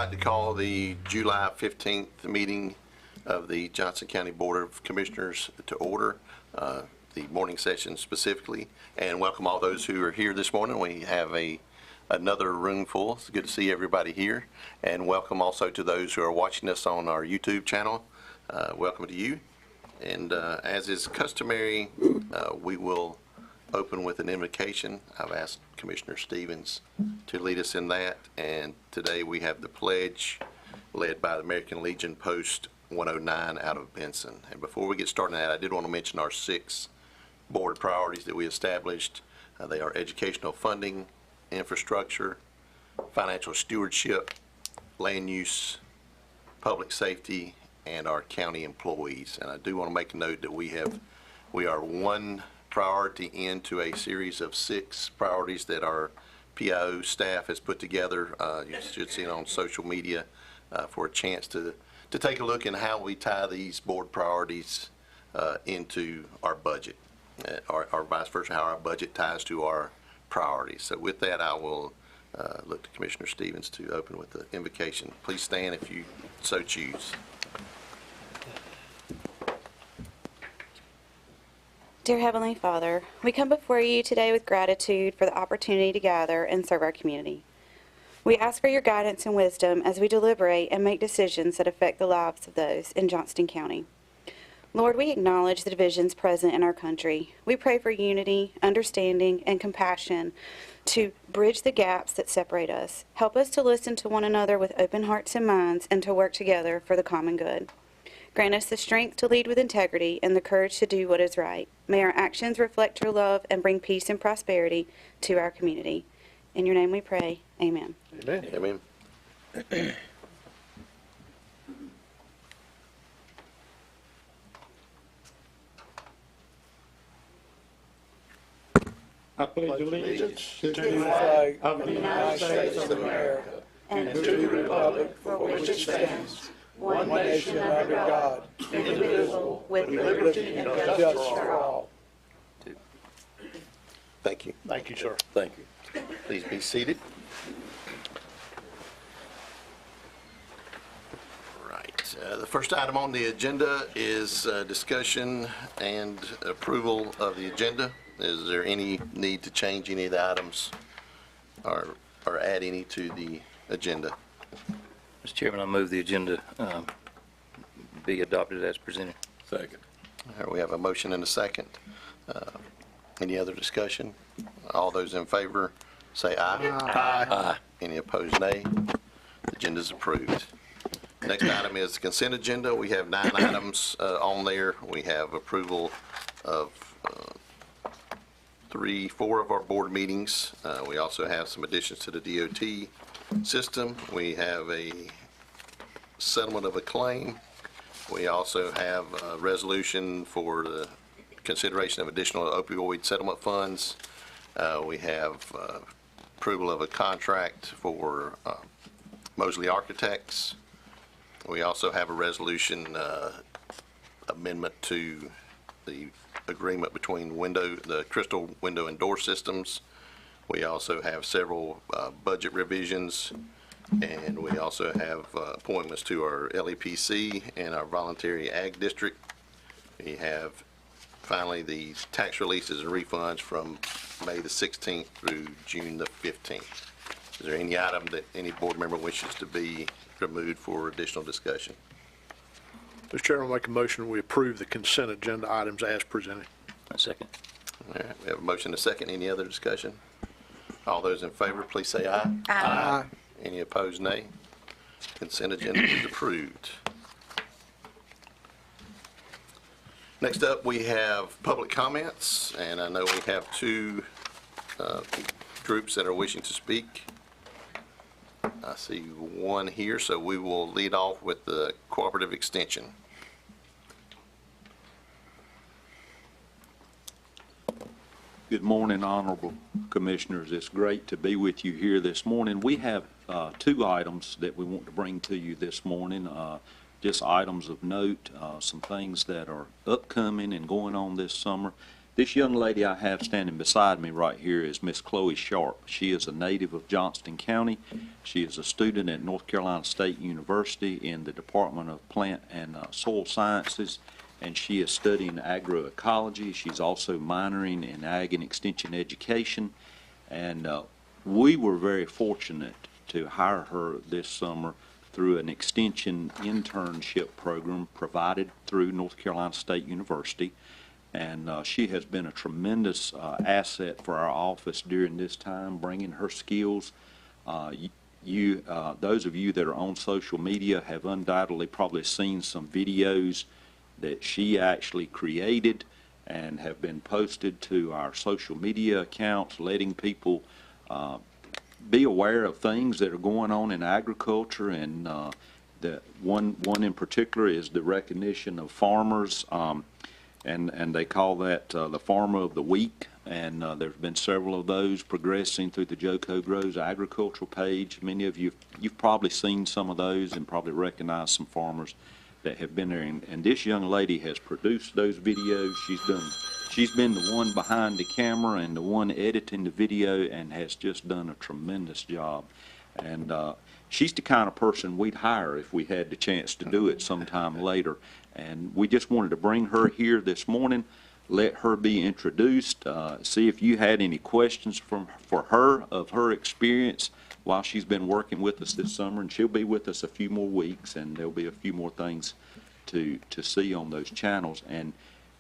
like to call the July 15th meeting of the Johnston County Board of Commissioners to order, the morning session specifically, and welcome all those who are here this morning. We have another room full. It's good to see everybody here, and welcome also to those who are watching us on our YouTube channel. Welcome to you. And as is customary, we will open with an invocation. I've asked Commissioner Stevens to lead us in that, and today we have the pledge led by the American Legion Post 109 out of Benson. And before we get started on that, I did want to mention our 6 board priorities that we established. They are educational funding, infrastructure, financial stewardship, land use, public safety, and our county employees. And I do want to make a note that we are one priority into a series of 6 priorities that our PIO staff has put together. You should see it on social media for a chance to take a look at how we tie these board priorities into our budget, or vice versa, how our budget ties to our priorities. So with that, I will look to Commissioner Stevens to open with the invocation. Please stand if you so choose. Dear Heavenly Father, we come before you today with gratitude for the opportunity to gather and serve our community. We ask for your guidance and wisdom as we deliberate and make decisions that affect the lives of those in Johnston County. Lord, we acknowledge the divisions present in our country. We pray for unity, understanding, and compassion to bridge the gaps that separate us. Help us to listen to one another with open hearts and minds and to work together for the common good. Grant us the strength to lead with integrity and the courage to do what is right. May our actions reflect your love and bring peace and prosperity to our community. In your name we pray. Amen. Amen. Amen. I pledge allegiance to the flag of the United States of America and to the republic for which it stands, one nation under God, indivisible, with liberty and justice for all. Thank you. Thank you, sir. Thank you. Please be seated. Right. The first item on the agenda is discussion and approval of the agenda. Is there any need to change any of the items or add any to the agenda? Mr. Chairman, I move the agenda be adopted as presented. Second. All right, we have a motion and a second. Any other discussion? All those in favor say aye. Aye. Aye. Any opposed, nay. The agenda is approved. Next item is the consent agenda. We have 9 items on there. We have approval of 4 of our board meetings. We also have some additions to the DOT system. We have a settlement of a claim. We also have a resolution for the consideration of additional opioid settlement funds. We have approval of a contract for Mosley Architects. We also have a resolution amendment to the agreement between the Crystal Window and Door Systems. We also have several budget revisions, and we also have appointments to our LEPC and our voluntary ag district. We have finally the tax releases and refunds from May the 16th through June the 15th. Is there any item that any board member wishes to be removed for additional discussion? Mr. Chairman, I'll make a motion we approve the consent agenda items as presented. A second. All right, we have a motion and a second. Any other discussion? All those in favor, please say aye. Aye. Any opposed, nay. Consent agenda is approved. Next up, we have public comments, and I know we have 2 groups that are wishing to speak. I see one here, so we will lead off with the cooperative extension. Good morning, honorable commissioners. It's great to be with you here this morning. We have 2 items that we want to bring to you this morning. Just items of note, some things that are upcoming and going on this summer, This young lady I have standing beside me right here is Miss Chloe Sharp. She is a native of Johnston County. She is a student at North Carolina State University in the Department of Plant and Soil Sciences, and she is studying agroecology. She's also minoring in ag and extension education, and we were very fortunate to hire her this summer through an extension internship program provided through North Carolina State University. And she has been a tremendous asset for our office during this time, bringing her skills. Those of you that are on social media have undoubtedly probably seen some videos that she actually created and have been posted to our social media accounts, letting people be aware of things that are going on in agriculture. And the one in particular is the recognition of farmers. And they call that the Farmer of the Week, and there's been several of those progressing through the Joco Grows agricultural page. Many of you've probably seen some of those and probably recognized some farmers that have been there. And this young lady has produced those videos. She's been the one behind the camera and the one editing the video, and has just done a tremendous job. And she's the kind of person we'd hire if we had the chance to do it sometime later. And we just wanted to bring her here this morning, let her be introduced, see if you had any questions for her of her experience while she's been working with us this summer. And she'll be with us a few more weeks, and there'll be a few more things to see on those channels. And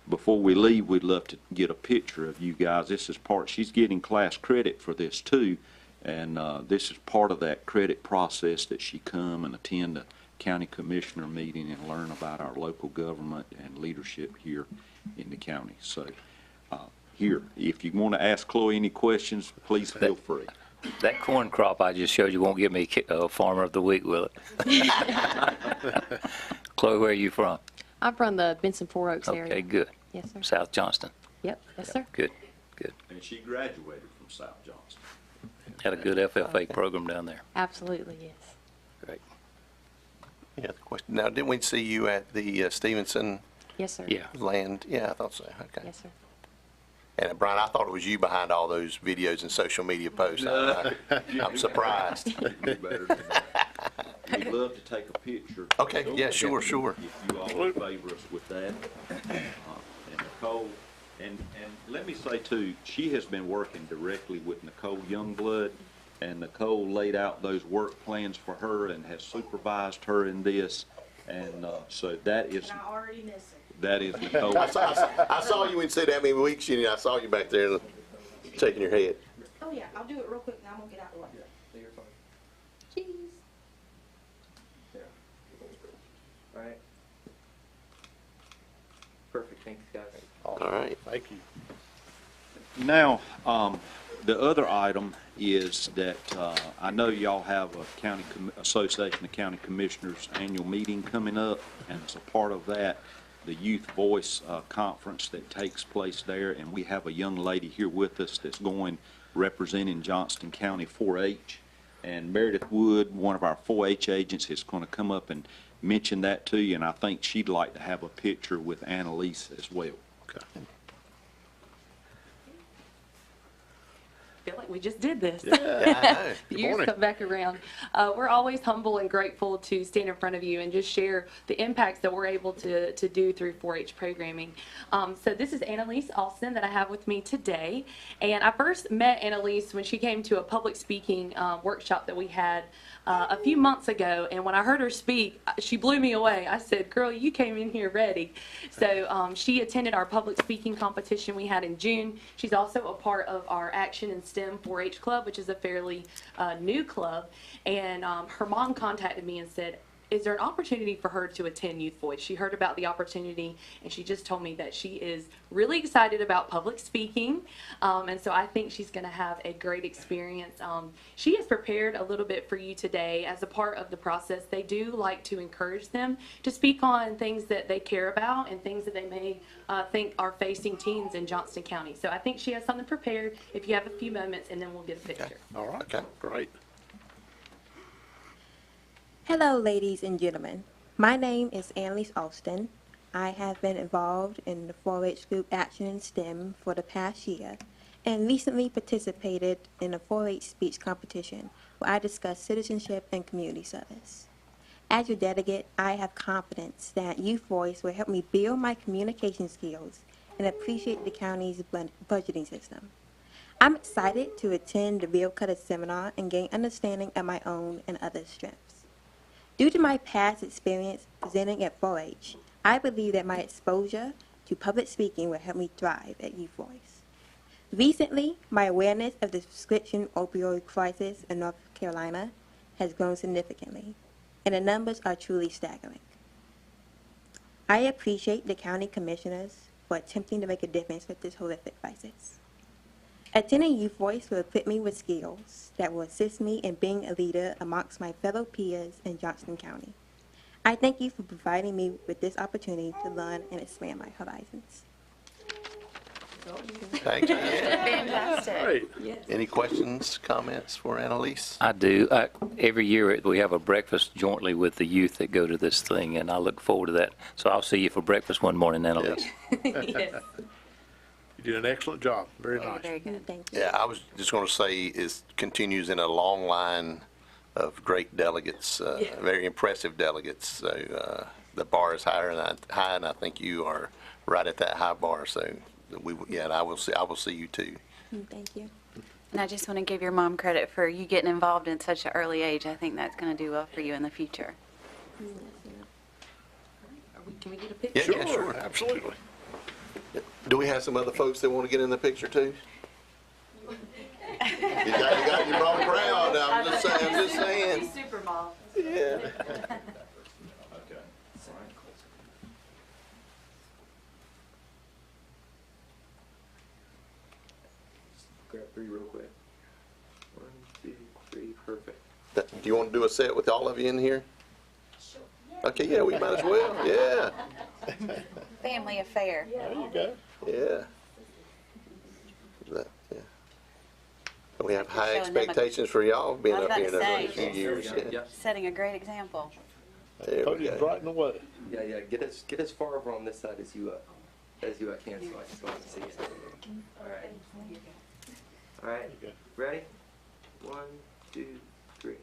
before we leave, we'd love to get a picture of you guys. This is part, she's getting class credit for this too, and this is part of that credit process, that she come and attend a county commissioner meeting and learn about our local government and leadership here in the county. So here, if you want to ask Chloe any questions, please feel free. That corn crop I just showed you won't give me a Farmer of the Week, will it? Chloe, where are you from? I'm from the Benson Four Oaks area. Okay, good. Yes, sir. South Johnston. Yep. Yes, sir. Good, good. And she graduated from South Johnston. Had a good FFA program down there. Absolutely, yes. Great. Any other question? Now, didn't we see you at the Stevenson Yes, sir. Yeah. land? Yeah, I thought so. Okay. Yes, sir. And Brian, I thought it was you behind all those videos and social media posts. I'm surprised. You do better than that. We'd love to take a picture. Okay, yeah, sure. If you all would favor us with that. And Nicole, and let me say too, she has been working directly with Nicole Youngblood, and Nicole laid out those work plans for her and has supervised her in this. And so that is. And I already miss it. That is Nicole. I saw you and said that many weeks, and I saw you back there shaking your head. Oh yeah, I'll do it real quick and I'm gonna get out of the way. Cheese. Right. Perfect, thanks, guys. All right. Thank you. Now, the other item is that I know y'all have a county Association of County Commissioners annual meeting coming up, and as a part of that, the Youth Voice Conference that takes place there, and we have a young lady here with us that's going representing Johnston County 4-H, and Meredith Wood, one of our 4-H agents, is going to come up and mention that to you, and I think she'd like to have a picture with Annalise as well. Okay. I feel like we just did this. Yeah, I know. The years come back around. We're always humble and grateful to stand in front of you and just share the impacts that we're able to do through 4-H programming. So this is Annalise Austin that I have with me today. And I first met Annalise when she came to a public speaking workshop that we had a few months ago. And when I heard her speak, she blew me away. I said, girl, you came in here ready. So she attended our public speaking competition we had in June. She's also a part of our Action and STEM 4-H club, which is a fairly new club. And her mom contacted me and said, is there an opportunity for her to attend Youth Voice? She heard about the opportunity, and she just told me that she is really excited about public speaking, and so I think she's going to have a great experience. She has prepared a little bit for you today as a part of the process. They do like to encourage them to speak on things that they care about and things that they may think are facing teens in Johnston County. So I think she has something prepared if you have a few moments, and then we'll get a picture. Okay. All right. Okay. Great. Hello, ladies and gentlemen. My name is Annalise Austin. I have been involved in the 4-H group Action in STEM for the past year and recently participated in a 4-H speech competition where I discussed citizenship and community service. As your delegate, I have confidence that Youth Voice will help me build my communication skills and appreciate the county's budgeting system. I'm excited to attend the Real Cutter seminar and gain understanding of my own and others' strengths. Due to my past experience presenting at 4-H, I believe that my exposure to public speaking will help me thrive at Youth Voice. Recently, my awareness of the prescription opioid crisis in North Carolina has grown significantly, and the numbers are truly staggering. I appreciate the county commissioners for attempting to make a difference with this horrific crisis. Attending Youth Voice will equip me with skills that will assist me in being a leader amongst my fellow peers in Johnston County. I thank you for providing me with this opportunity to learn and expand my horizons. Thank you. Fantastic. Any questions, comments for Annalise? I do. Every year we have a breakfast jointly with the youth that go to this thing, and I look forward to that. So I'll see you for breakfast one morning, Annalise. Yes. You did an excellent job. Very Very, nice. very good. Thank you. Yeah, I was just going to say it continues in a long line of great delegates, very impressive delegates. So the bar is high, and I think you are right at that high bar. So and I will see you too. Thank you. And I just want to give your mom credit for you getting involved in such an early age. I think that's going to do well for you in the future. Can we get a picture? Yeah, sure. Absolutely. Do we have some other folks that want to get in the picture too? you got your mom proud. I'm just saying. Super mom. Yeah. Grab 3 real quick. 1, 2, 3, perfect. Do you want to do a set with all of you in here? Okay, yeah, we might as well. Yeah. Family affair. There you go. Yeah. Yeah. We have high Showing them a- expectations for y'all being I was up here in about to a few say. years. Yeah. Yep. Setting a great example. There we Podium's go. right in the way. Yeah. Get as far over on this side as you can, so I can see it. All right. All right. Okay. Ready? 1, 2, 3.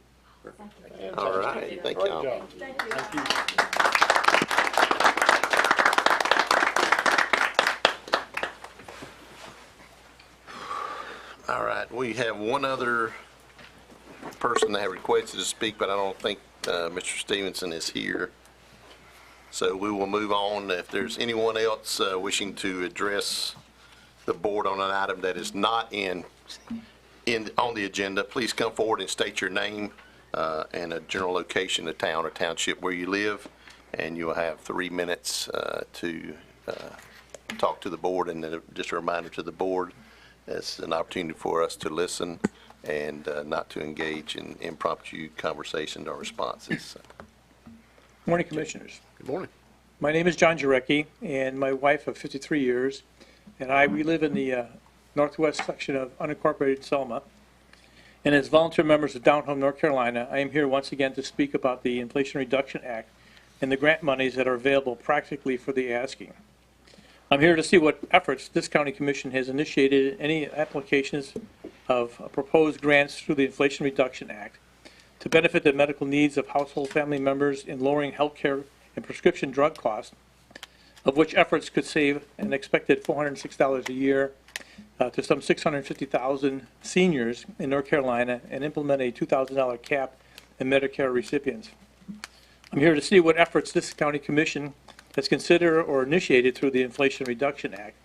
Perfect. All right. Thank Great y'all. job. Thank you. All right, we have one other person that had requested to speak, but I don't think Mr. Stevenson is here. So we will move on. If there's anyone else wishing to address the board on an item that is not on the agenda, please come forward and state your name and a general location of town or township where you live, and you'll have 3 minutes to talk to the board. And then just a reminder to the board, it's an opportunity for us to listen and not to engage in impromptu conversations or responses. Morning, Commissioners. Good morning. My name is John Jarecki, and my wife of 53 years, and we live in the northwest section of unincorporated Selma. And as volunteer members of Down Home, North Carolina, I am here once again to speak about the Inflation Reduction Act and the grant monies that are available practically for the asking. I'm here to see what efforts this county commission has initiated, any applications of proposed grants through the Inflation Reduction Act to benefit the medical needs of household family members in lowering health care and prescription drug costs, of which efforts could save an expected $406 a year to some 650,000 seniors in North Carolina and implement a $2,000 cap in Medicare recipients. I'm here to see what efforts this county commission has considered or initiated through the Inflation Reduction Act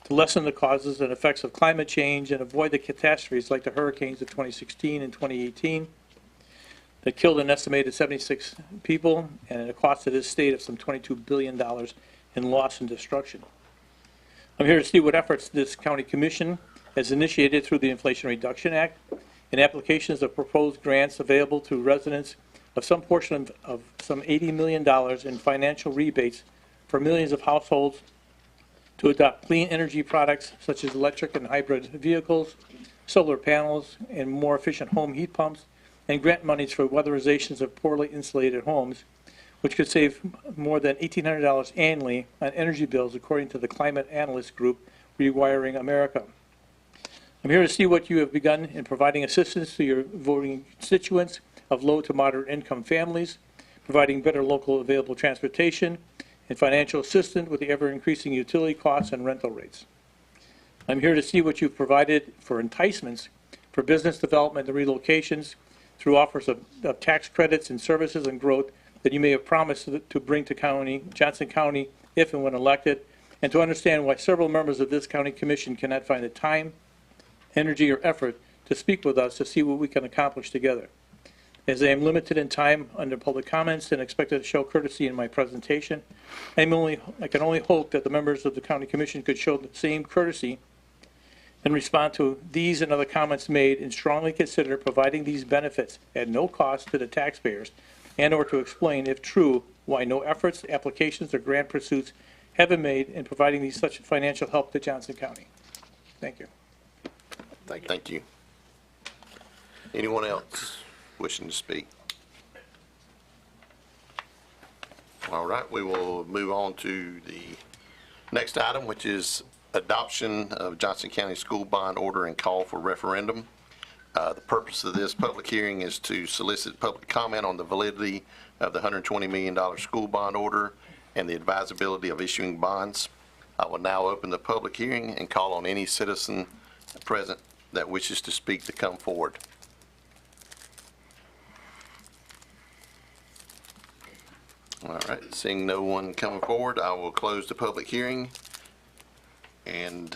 to lessen the causes and effects of climate change and avoid the catastrophes like the hurricanes of 2016 and 2018 that killed an estimated 76 people and at a cost to this state of some $22 billion in loss and destruction. I'm here to see what efforts this county commission has initiated through the Inflation Reduction Act and applications of proposed grants available to residents of some portion of some $80 million in financial rebates for millions of households to adopt clean energy products such as electric and hybrid vehicles, solar panels, and more efficient home heat pumps, and grant monies for weatherizations of poorly insulated homes, which could save more than $1,800 annually on energy bills, according to the climate analyst group Rewiring America. I'm here to see what you have begun in providing assistance to your voting constituents of low to moderate income families, providing better local available transportation, and financial assistance with the ever-increasing utility costs and rental rates. I'm here to see what you've provided for enticements for business development and relocations through offers of tax credits and services and growth that you may have promised to bring to Johnson County if and when elected, and to understand why several members of this county commission cannot find the time, energy, or effort to speak with us to see what we can accomplish together. As I am limited in time under public comments and expected to show courtesy in my presentation, I can only hope that the members of the county commission could show the same courtesy and respond to these and other comments made and strongly consider providing these benefits at no cost to the taxpayers, and or to explain, if true, why no efforts, applications, or grant pursuits have been made in providing these such financial help to Johnson County. Thank you. Thank you. Anyone else wishing to speak? All right, we will move on to the next item, which is adoption of Johnson County School Bond Order and call for referendum. The purpose of this public hearing is to solicit public comment on the validity of the $120 million school bond order and the advisability of issuing bonds. I will now open the public hearing and call on any citizen present that wishes to speak to come forward. All right, seeing no one coming forward, I will close the public hearing and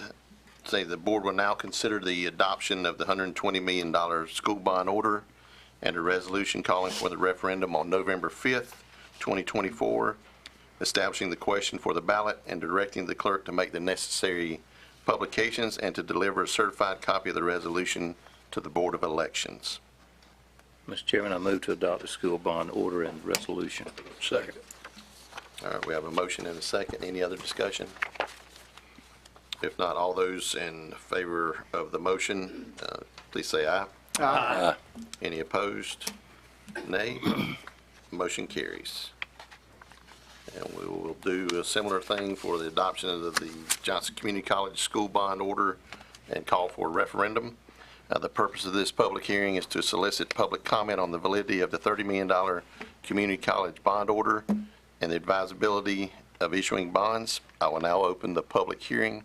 say the board will now consider the adoption of the $120 million school bond order and a resolution calling for the referendum on November 5th, 2024, establishing the question for the ballot and directing the clerk to make the necessary publications and to deliver a certified copy of the resolution to the Board of Elections. Mr. Chairman, I move to adopt the school bond order and resolution. Second. All right, we have a motion and a second. Any other discussion? If not, all those in favor of the motion, please say aye. Aye. Any opposed? Nay. Motion carries. And we will do a similar thing for the adoption of the Johnston Community College School Bond Order and call for a referendum. The purpose of this public hearing is to solicit public comment on the validity of the $30 million Community College Bond Order and the advisability of issuing bonds. I will now open the public hearing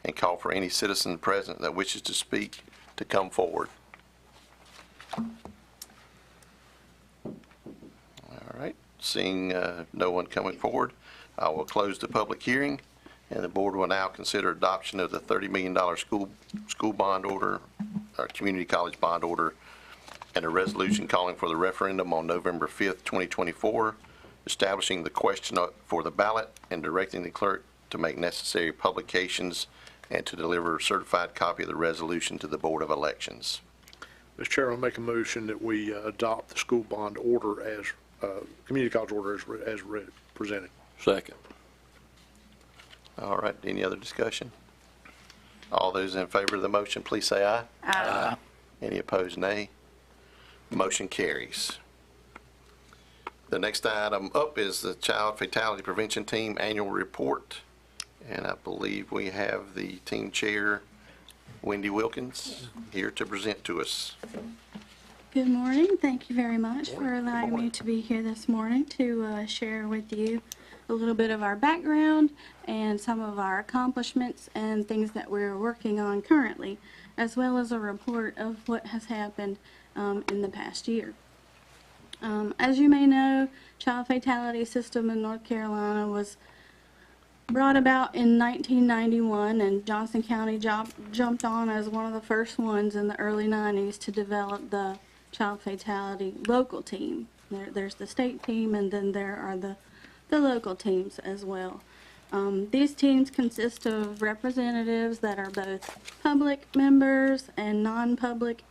and call for any citizen present that wishes to speak to come forward. All right, seeing no one coming forward, I will close the public hearing, and the board will now consider adoption of the $30 million school bond order, or community college bond order, and a resolution calling for the referendum on November 5th, 2024, establishing the question for the ballot and directing the clerk to make necessary publications and to deliver a certified copy of the resolution to the Board of Elections. Mr. Chair, I'll make a motion that we adopt the school bond order as, community college order as presented. Second. All right, any other discussion? All those in favor of the motion, please say aye. Aye. Any opposed, nay. Motion carries. The next item up is the Child Fatality Prevention Team Annual Report. And I believe we have the team chair, Wendy Wilkins, here to present to us. Good morning. Thank you very much for allowing me to be here this morning to share with you a little bit of our background and some of our accomplishments and things that we're working on currently, as well as a report of what has happened in the past year. As you may know, child fatality system in North Carolina was brought about in 1991, and Johnston County jumped on as one of the first ones in the early 90s to develop the child fatality local team. There's the state team, and then there are the local teams as well. These teams consist of representatives that are both public members and non-public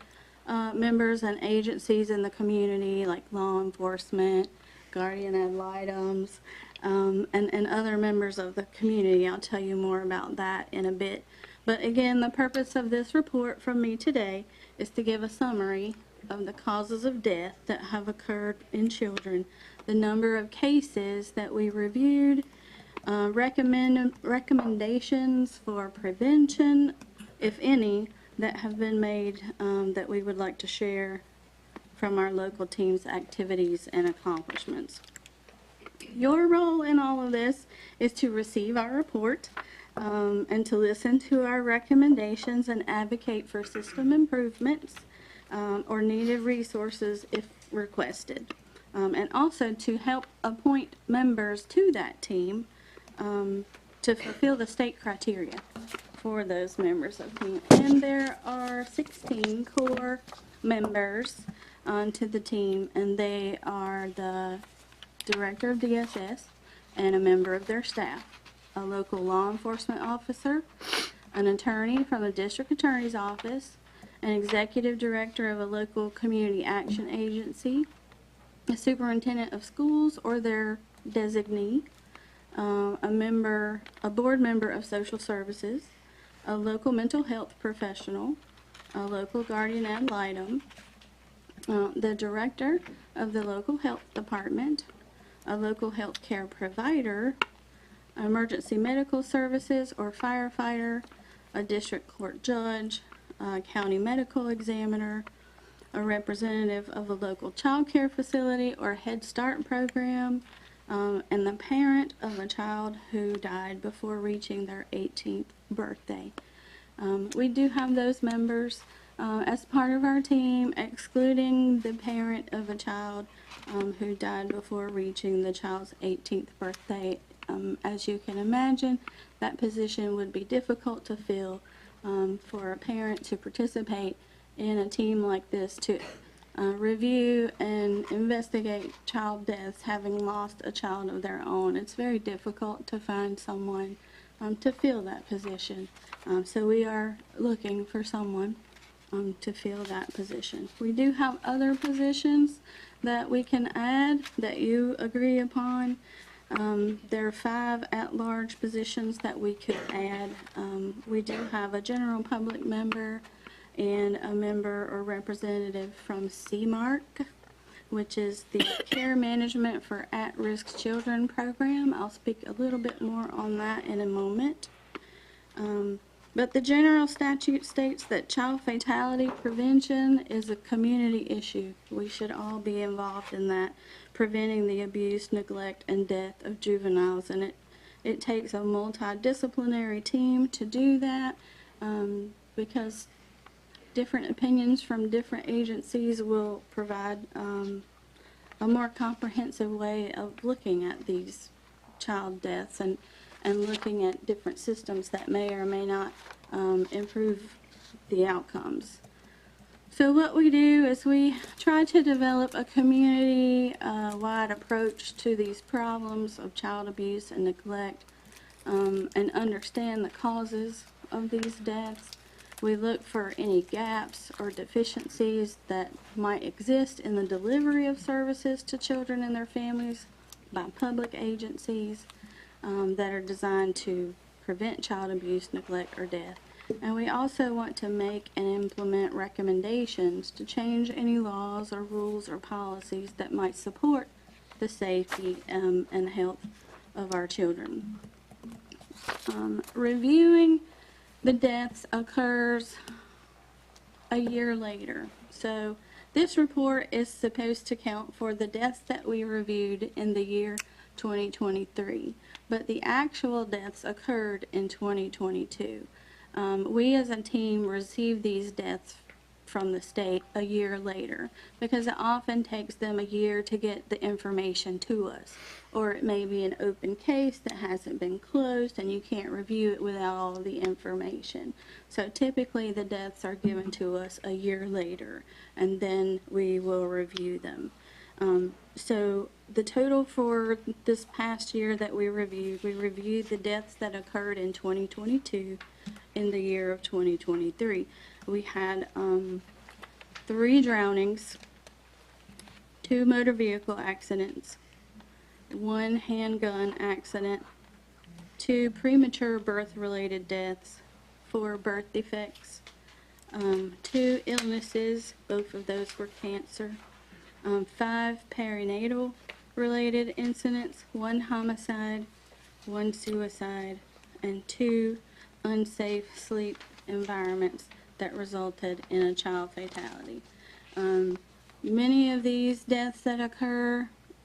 members and agencies in the community, like law enforcement, guardian ad litems, and other members of the community. I'll tell you more about that in a bit. But again, the purpose of this report from me today is to give a summary of the causes of death that have occurred in children the number of cases that we reviewed, recommendations for prevention, if any, that have been made that we would like to share from our local team's activities and accomplishments. Your role in all of this is to receive our report and to listen to our recommendations and advocate for system improvements or needed resources if requested. And also to help appoint members to that team to fulfill the state criteria for those members of the team. And there are 16 core members to the team, and they are the director of DSS and a member of their staff, a local law enforcement officer, an attorney from the district attorney's office, an executive director of a local community action agency, a superintendent of schools or their designee, a board member of social services, a local mental health professional, a local guardian ad litem, the director of the local health department, a local health care provider, emergency medical services or firefighter, a district court judge, a county medical examiner, a representative of a local child care facility or Head Start program, and the parent of a child who died before reaching their 18th birthday. We do have those members as part of our team, excluding the parent of a child who died before reaching the child's 18th birthday. As you can imagine, that position would be difficult to fill for a parent to participate in a team like this to review and investigate child deaths having lost a child of their own. It's very difficult to find someone to fill that position. So we are looking for someone to fill that position. We do have other positions that we can add that you agree upon. There are 5 at-large positions that we could add. We do have a general public member and a member or representative from CMARC, which is the Care Management for At-Risk Children program. I'll speak a little bit more on that in a moment. But the general statute states that child fatality prevention is a community issue. We should all be involved in that, preventing the abuse, neglect, and death of juveniles. And it takes a multidisciplinary team to do that because different opinions from different agencies will provide a more comprehensive way of looking at these child deaths and looking at different systems that may or may not improve the outcomes. So what we do is we try to develop a community-wide approach to these problems of child abuse and neglect and understand the causes of these deaths. We look for any gaps or deficiencies that might exist in the delivery of services to children and their families by public agencies that are designed to prevent child abuse, neglect, or death. And we also want to make and implement recommendations to change any laws or rules or policies that might support the safety and health of our children. Reviewing the deaths occurs a year later. So this report is supposed to count for the deaths that we reviewed in the year 2023, but the actual deaths occurred in 2022. We as a team received these deaths from the state a year later because it often takes them a year to get the information to us, or it may be an open case that hasn't been closed and you can't review it without all the information. So typically the deaths are given to us a year later and then we will review them. So the total for this past year that we reviewed the deaths that occurred in 2022 in the year of 2023. We had 3 drownings, 2 motor vehicle accidents, 1 handgun accident, 2 premature birth-related deaths, 4 birth defects, 2 illnesses, both of those were cancer, 5 perinatal sleep-related incidents, 1 homicide, 1 suicide, and 2 unsafe sleep environments that resulted in a child fatality. Many of these deaths that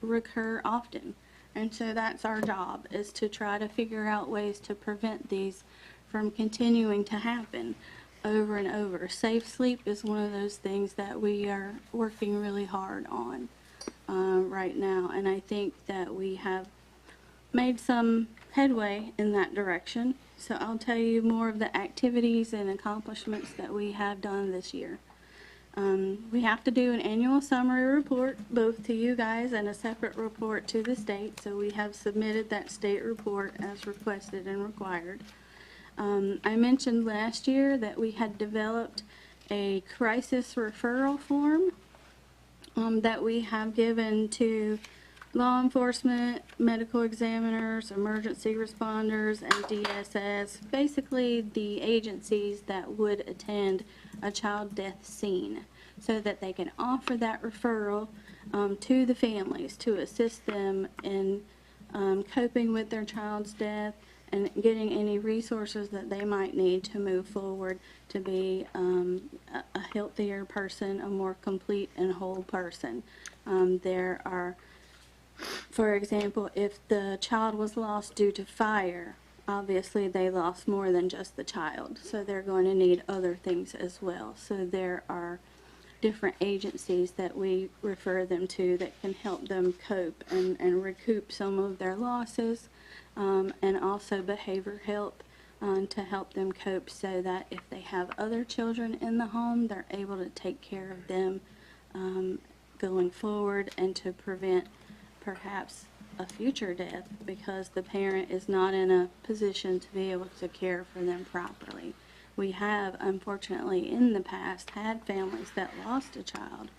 recur often, and so that's our job, is to try to figure out ways to prevent these from continuing to happen over and over. Safe sleep is one of those things that we are working really hard on right now, and I think that we have made some headway in that direction. So I'll tell you more of the activities and accomplishments that we have done this year. We have to do an annual summary report, both to you guys and a separate report to the state, so we have submitted that state report as requested and required. I mentioned last year that we had developed a crisis referral form that we have given to law enforcement, medical examiners, emergency responders, and DSS, basically the agencies that would attend a child death scene, so that they can offer that referral to the families to assist them in coping with their child's death and getting any resources that they might need to move forward to be a healthier person, a more complete and whole person. There are, for example, if the child was lost due to fire, obviously they lost more than just the child, so they're going to need other things as well. So there are different agencies that we refer them to that can help them cope and recoup some of their losses, and also behavioral health to help them cope, so that if they have other children in the home, they're able to take care of them going forward and to prevent perhaps a future death because the parent is not in a position to be able to care for them properly. We have, unfortunately, in the past had families that lost a child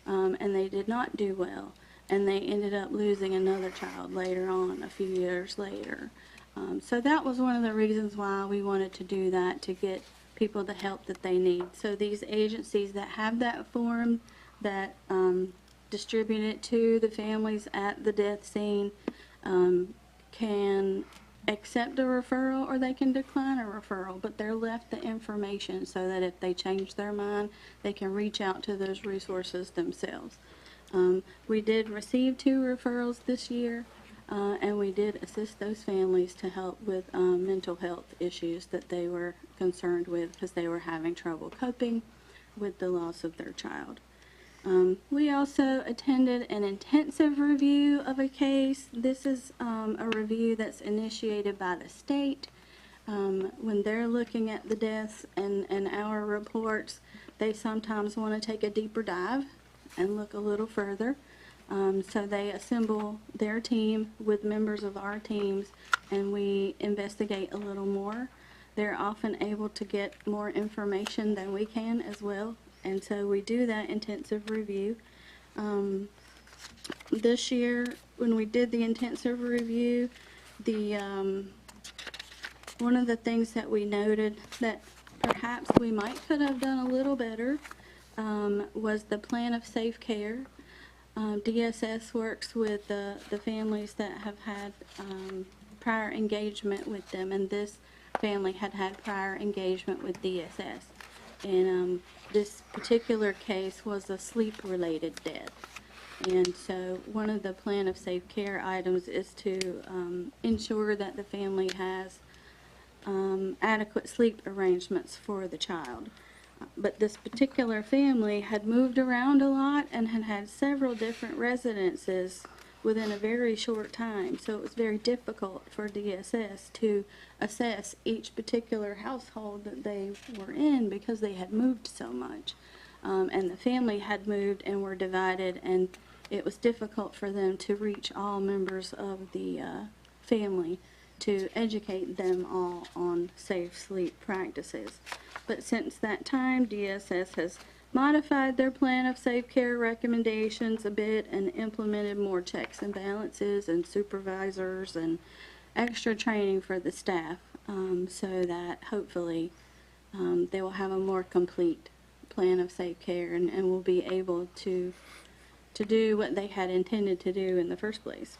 and they did not do well, and they ended up losing another child later on, a few years later. So that was one of the reasons why we wanted to do that, to get people the help that they need. So these agencies that have that form that distribute it to the families at the death scene can accept a referral or they can decline a referral, but they're left the information so that if they change their mind, they can reach out to those resources themselves. We did receive 2 referrals this year, and we did assist those families to help with mental health issues that they were concerned with because they were having trouble coping with the loss of their child. We also attended an intensive review of a case. This is a review that's initiated by the state. When they're looking at the deaths and our reports, they sometimes want to take a deeper dive and look a little further. So they assemble their team with members of our teams, and we investigate a little more. They're often able to get more information than we can as well. And so we do that intensive review. This year, when we did the intensive review, one of the things that we noted that perhaps we could have done a little better was the plan of safe care. DSS works with the families that have had prior engagement with them, and this family had prior engagement with DSS. And this particular case was a sleep-related death. And so one of the plan of safe care items is to ensure that the family has adequate sleep arrangements for the child. But this particular family had moved around a lot and had had several different residences within a very short time. So it was very difficult for DSS to assess each particular household that they were in because they had moved so much. And the family had moved and were divided, and it was difficult for them to reach all members of the family to educate them all on safe sleep practices. But since that time, DSS has modified their plan of safe care recommendations a bit and implemented more checks and balances and supervisors and extra training for the staff so that hopefully they will have a more complete plan of safe care and will be able to to do what they had intended to do in the first place.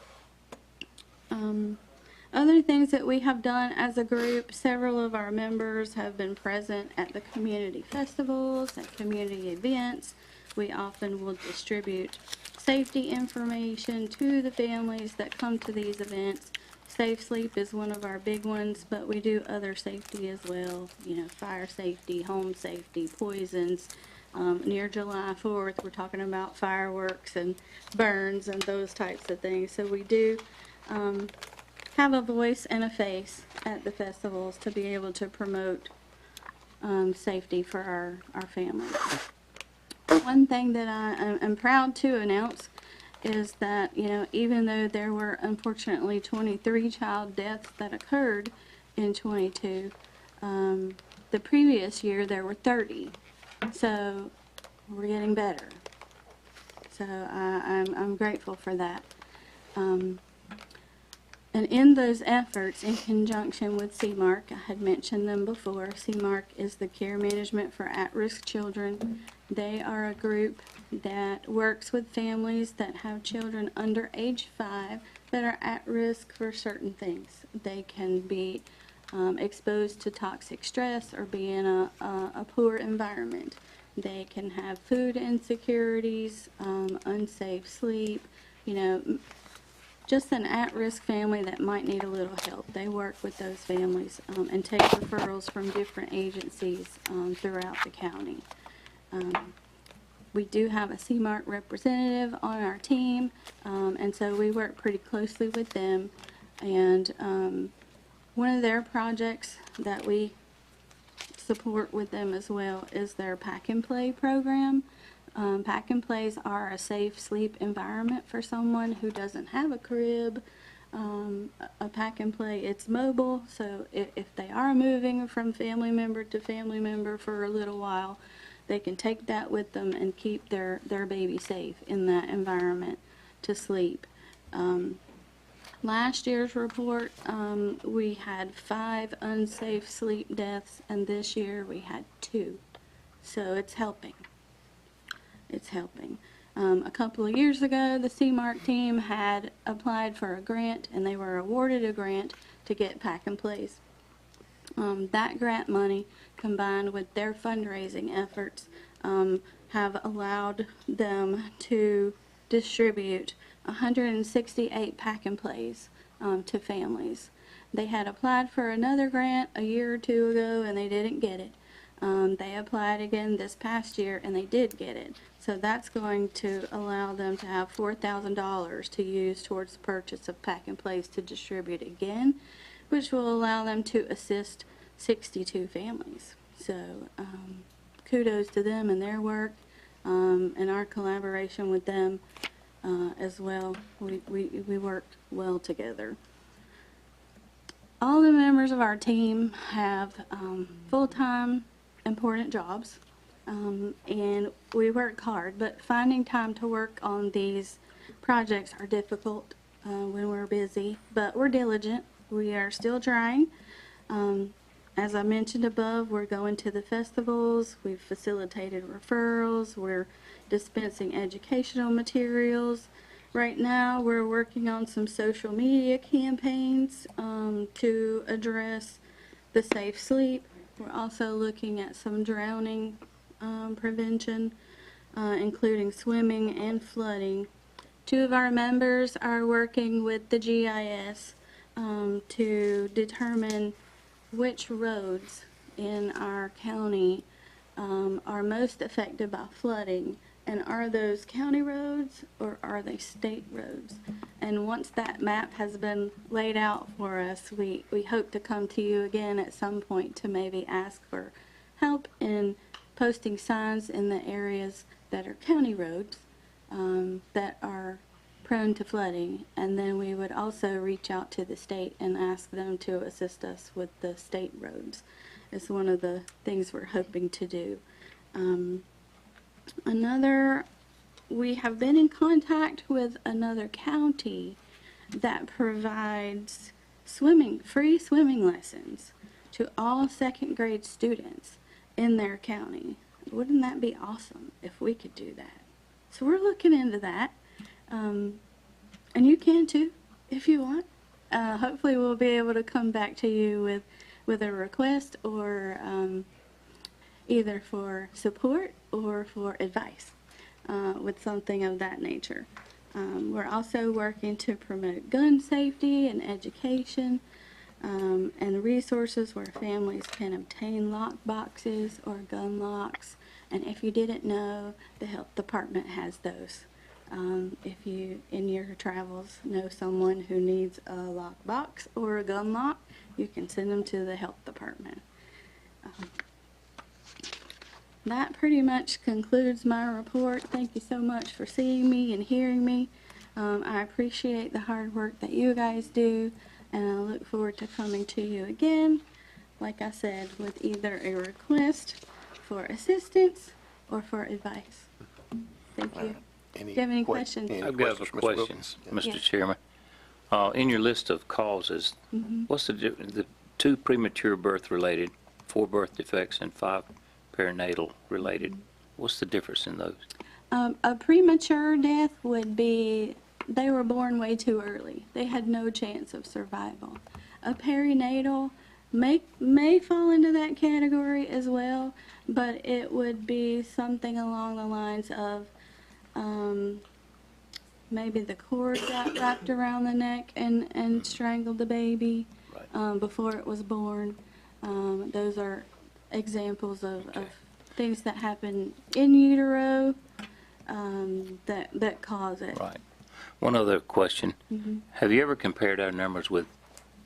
Other things that we have done as a group, several of our members have been present at the community festivals, at community events. We often will distribute safety information to the families that come to these events. Safe sleep is one of our big ones, but we do other safety as well, you know, fire safety, home safety, poisons. Near July 4th, we're talking about fireworks and burns and those types of things. So we do have a voice and a face at the festivals to be able to promote safety for our families. One thing that I am proud to announce is that, you know, even though there were unfortunately 23 child deaths that occurred in 22, the previous year there were 30. So we're getting better. So I'm grateful for that. And in those efforts, in conjunction with CMARC, I had mentioned them before. CMARC is the Care Management for At-Risk Children. They are a group that works with families that have children under age 5 that are at risk for certain things. They can be exposed to toxic stress or be in a poor environment. They can have food insecurities, unsafe sleep, you know, just an at-risk family that might need a little help. They work with those families and take referrals from different agencies throughout the county. We do have a CMARC representative on our team, and so we work pretty closely with them. And one of their projects that we support with them as well is their Pack and Play program. Pack and Plays are a safe sleep environment for someone who doesn't have a crib. A Pack and Play, it's mobile, so if they are moving from family member to family member for a little while, they can take that with them and keep their baby safe in that environment to sleep. Last year's report, we had 5 unsafe sleep deaths, and this year we had 2. So it's helping. It's helping. A couple of years ago, the CMARC team had applied for a grant, and they were awarded a grant to get Pack and Plays. That grant money, combined with their fundraising efforts, have allowed them to distribute 168 Pack and Plays to families. They had applied for another grant a year or 2 ago, and they didn't get it. They applied again this past year, and they did get it. So that's going to allow them to have $4,000 to use towards the purchase of Pack and Plays to distribute again, which will allow them to assist 62 families. So kudos to them and their work and our collaboration with them as well. We work well together. All the members of our team have full-time important jobs, and we work hard, but finding time to work on these projects are difficult when we're busy, but we're diligent. We are still trying. As I mentioned above, we're going to the festivals, we've facilitated referrals, we're dispensing educational materials. Right now, we're working on some social media campaigns to address the safe sleep. We're also looking at some drowning prevention, including swimming and flooding. 2 of our members are working with the GIS to determine which roads in our county are most affected by flooding, and are those county roads or are they state roads? And once that map has been laid out for us, we hope to come to you again at some point to maybe ask for help in posting signs in the areas that are county roads that are prone to flooding, and then we would also reach out to the state and ask them to assist us with the state roads. It's one of the things we're hoping to do. We have been in contact with another county that provides free swimming lessons to all 2nd grade students in their county. Wouldn't that be awesome if we could do that? So we're looking into that. And you can too, if you want. Hopefully we'll be able to come back to you with a request or either for support or for advice with something of that nature. We're also working to promote gun safety and education and resources where families can obtain lock boxes or gun locks. And if you didn't know, the health department has those. If you, in your travels, know someone who needs a lock box or a gun lock, you can send them to the health department. That pretty much concludes my report. Thank you so much for seeing me and hearing me. I appreciate the hard work that you guys do, and I look forward to coming to you again, like I said, with either a request for assistance or for advice. Thank you. Do you have any questions? I've got a question, Mr. Chairman. In your list of causes, what's the 2 premature birth related, 4 birth defects, and 5 perinatal related? What's the difference in those? A premature death would be they were born way too early. They had no chance of survival. A perinatal may fall into that category as well, but it would be something along the lines of maybe the cord got wrapped around the neck and strangled the baby before it was born. Those are examples of things that happen in utero that cause it. Right. One other question. Have you ever compared our numbers with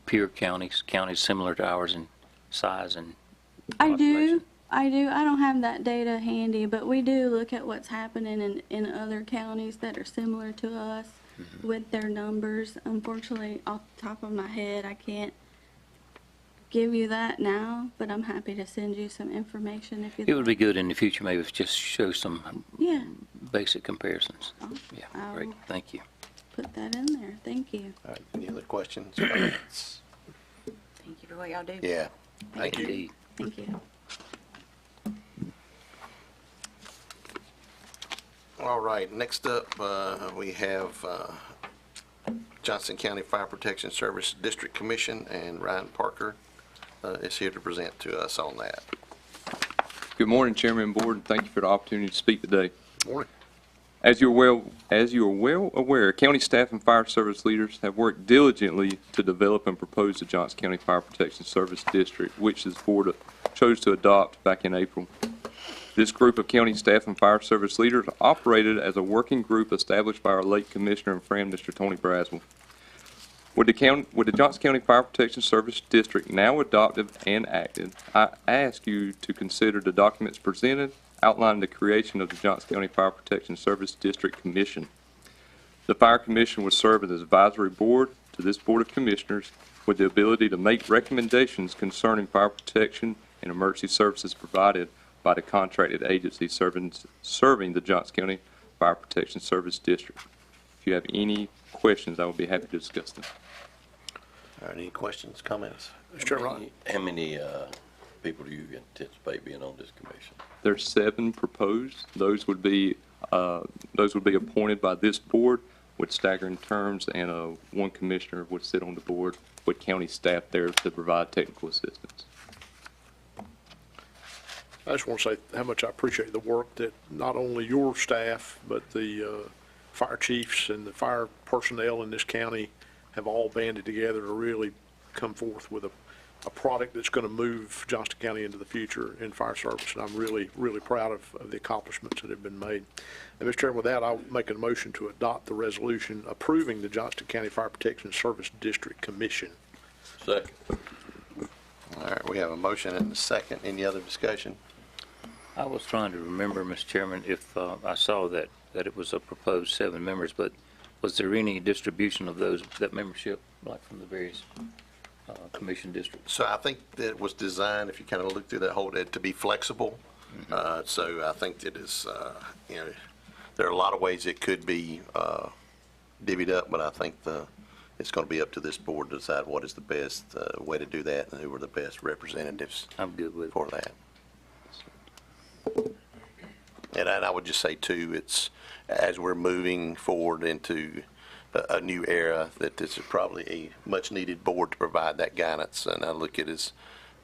peer counties similar to ours in size and population? I do. I don't have that data handy, but we do look at what's happening in other counties that are similar to us with their numbers. Unfortunately, off the top of my head, I can't give you that now, but I'm happy to send you some information if you. It would be good in the future, maybe, if just show some basic comparisons. Yeah, great. Thank you. Put that in there. Thank you. All right, any other questions? Comments? Thank you for what y'all do. Yeah, thank you. Indeed. Thank you. All right, next up, we have Johnston County Fire Protection Service District Commission, and Ryan Parker is here to present to us on that. Good morning, Chairman and Board, and thank you for the opportunity to speak today. Morning. As you are well aware, county staff and fire service leaders have worked diligently to develop and propose the Johnston County Fire Protection Service District, which this board chose to adopt back in April. This group of county staff and fire service leaders operated as a working group established by our late commissioner and friend, Mr. Tony Braswell. With the Johnston County Fire Protection Service District now adopted and acted, I ask you to consider the documents presented outlining the creation of the Johnston County Fire Protection Service District Commission. The Fire Commission would serve as an advisory board to this Board of Commissioners with the ability to make recommendations concerning fire protection and emergency services provided by the contracted agency serving the Johnston County Fire Protection Service District. If you have any questions, I will be happy to discuss them. All right, any questions, comments? Mr. Chairman. How many people do you anticipate being on this commission? There's 7 proposed. Those would be appointed by this board with staggering terms, and 1 commissioner would sit on the board with county staff there to provide technical assistance. I just want to say how much I appreciate the work that not only your staff, but the fire chiefs and the fire personnel in this county have all banded together to really come forth with a product that's going to move Johnston County into the future in fire service. And I'm really, really proud of the accomplishments that have been made. And Mr. Chairman, with that, I'll make a motion to adopt the resolution approving the Johnston County Fire Protection Service District Commission. Second. All right, we have a motion and a second. Any other discussion? I was trying to remember, Mr. Chairman, if I saw that it was a proposed 7 members, but was there any distribution of that membership, like from the various commission districts? So I think that it was designed, if you kind of look through that whole, to be flexible. So I think that is, there are a lot of ways it could be divvied up, but I think it's going to be up to this board to decide what is the best way to do that and who are the best representatives I'm good with for that. And I would just say too, it's, as we're moving forward into a new era, that this is probably a much needed board to provide that guidance. And I look at it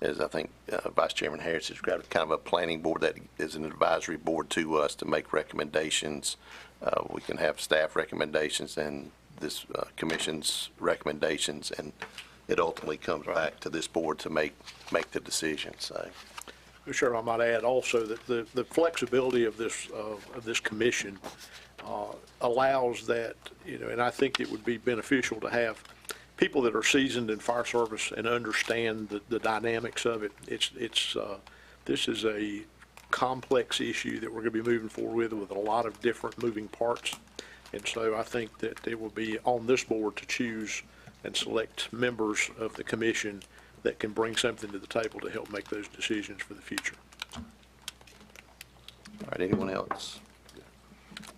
as I think Vice Chairman Harris has got kind of a planning board that is an advisory board to us to make recommendations. We can have staff recommendations and this commission's recommendations, and it ultimately comes back to this board to make the decision. So. Sure, I might add also that the flexibility of this commission allows that, and I think it would be beneficial to have people that are seasoned in fire service and understand the dynamics of it. This is a complex issue that we're going to be moving forward with a lot of different moving parts. And so I think that it will be on this board to choose and select members of the commission that can bring something to the table to help make those decisions for the future. All right, anyone else?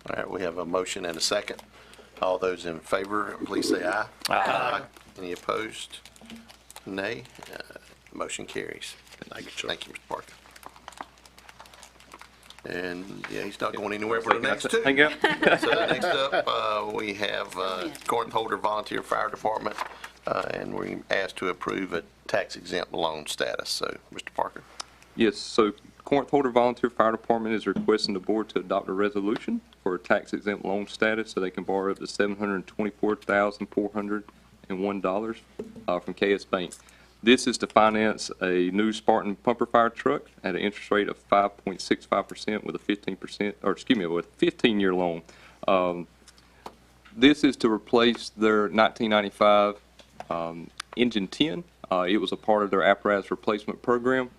All right, we have a motion and a second. All those in favor, please say aye. Aye. Any opposed? Nay. Motion carries. Thank you, sir. Thank you, Mr. Parker. And, yeah, he's not going anywhere for the next two. Hang up. So the next up, we have Corinth Holder Volunteer Fire Department, and we're asked to approve a tax-exempt loan status. So, Mr. Parker. Yes, so Corinth Holder Volunteer Fire Department is requesting the board to adopt a resolution for a tax-exempt loan status so they can borrow up to $724,401 from KS Bank. This is to finance a new Spartan pumper fire truck at an interest rate of 5.65% with a 15-year loan. This is to replace their 1995 engine 10. It was a part of their apparatus replacement program,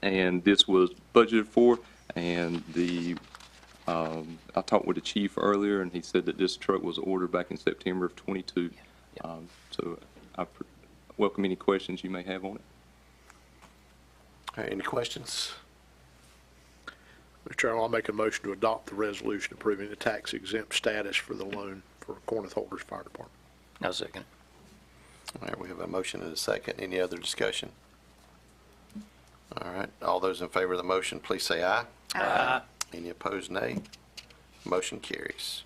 and this was budgeted for. And I talked with the chief earlier, and he said that this truck was ordered back in September of 22. So I welcome any questions you may have on it. All right, any questions? Mr. Chairman, I'll make a motion to adopt the resolution approving the tax exempt status for the loan for Corinth Holders Fire Department. I'll second it. All right, we have a motion and a second. Any other discussion? All right, all those in favor of the motion, please say aye. Aye. Any opposed, nay. Motion carries.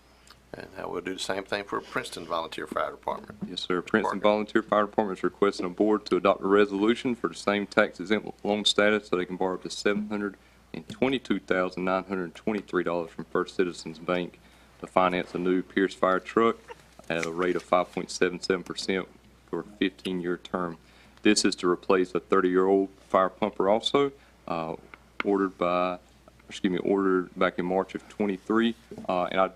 And now we'll do the same thing for Princeton Volunteer Fire Department. Yes, sir. Princeton Volunteer Fire Department is requesting a board to adopt a resolution for the same tax-exempt loan status so they can borrow up to $722,923 from First Citizens Bank to finance a new Pierce fire truck at a rate of 5.77% for a 15-year term. This is to replace a 30-year-old fire pumper also, ordered back in March of 23. And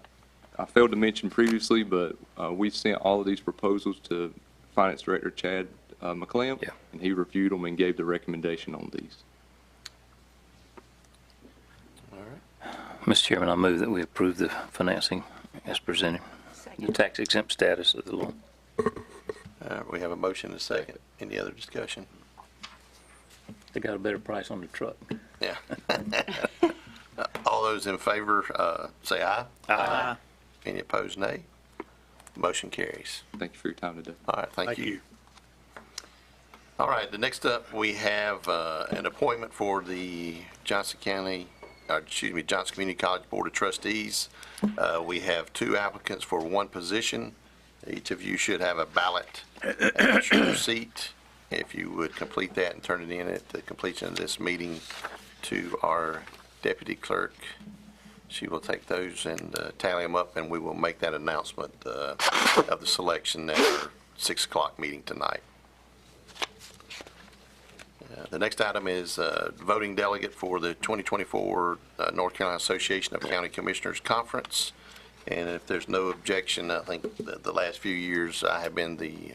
I failed to mention previously, but we sent all of these proposals to Finance Director Chad McClam, and he reviewed them and gave the recommendation on these. All right. Mr. Chairman, I move that we approve the financing as presented, the tax exempt status of the loan. We have a motion and a second. Any other discussion? They got a better price on the truck. Yeah. All those in favor, say aye. Aye. Any opposed, nay. Motion carries. Thank you for your time today. All right, thank you. All right, the next up, we have an appointment for the Johnston Community College Board of Trustees. We have two applicants for one position. Each of you should have a ballot at your seat. If you would complete that and turn it in at the completion of this meeting to our deputy clerk. She will take those and tally them up, and we will make that announcement of the selection at our 6 o'clock meeting tonight. The next item is voting delegate for the 2024 North Carolina Association of County Commissioners Conference. And if there's no objection, I think the last few years I have been the